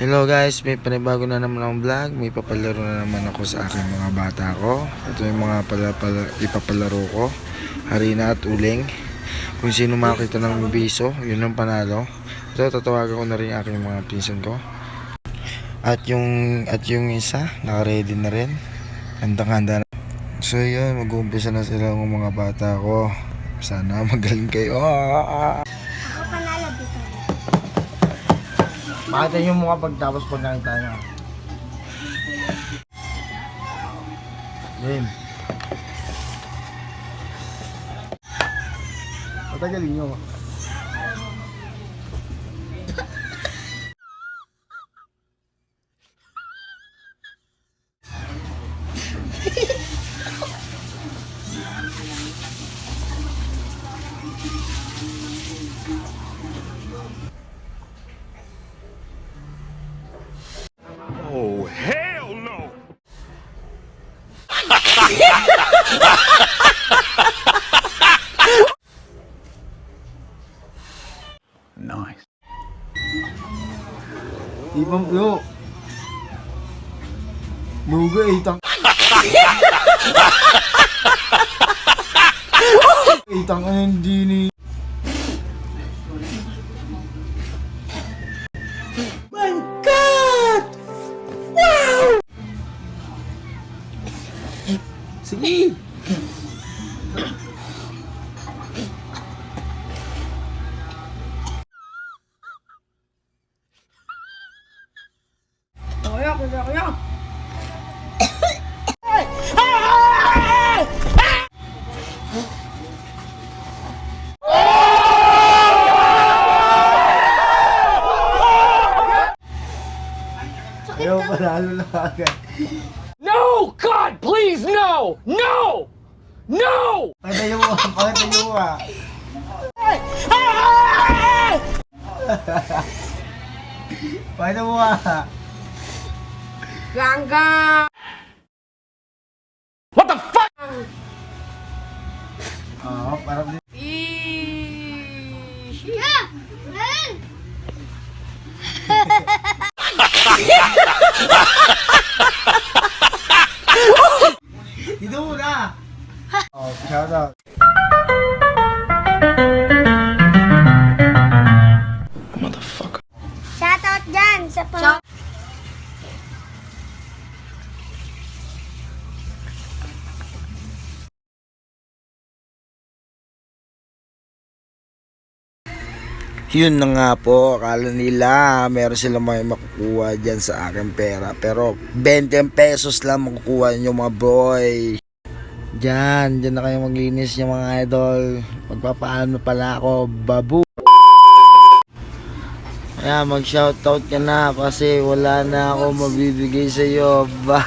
Hello guys, may panibago na naman akong vlog. May papalaro na naman ako sa aking mga bata ko. Ito yung mga ipapalaro ko, harina at uling. Kung sino makita ng biso, yun ang panalo. Ito, tatawagan ko na rin aking mga pinsan ko. At yung isa, naka-ready na rin. Handang-handa na. So yun, mag-uumpisa na sila ng mga bata ko. Sana magaling kayo. Ako panalo dito. Makita niyo mukha pagtapos pag nakita niyo. Game. Patagalin niyo. Oh, hell no! Nice. Ibang yo. Luga itang. Itang ano hindi ni. My God! Wow! Sige. Kaya. Ayaw panalo na agad. No! God, please, no! No! No! Pakita niyo mo, pakita niyo mo ah. Pakita mo ah. Gangga! What the fuck? Oo, parang Yeah! Man! dito muna. Oh, shout out. Shoutout dyan sa pang... Yun na nga po, akala nila meron silang may makukuha dyan sa aking pera. Pero 20 pesos lang makukuha nyo mga boy. Dyan na kayo maglinis nyo mga idol. Magpapaano pala ako, babu. Kaya mag shoutout ka na kasi wala na ako mabibigay sa iyo. Bye.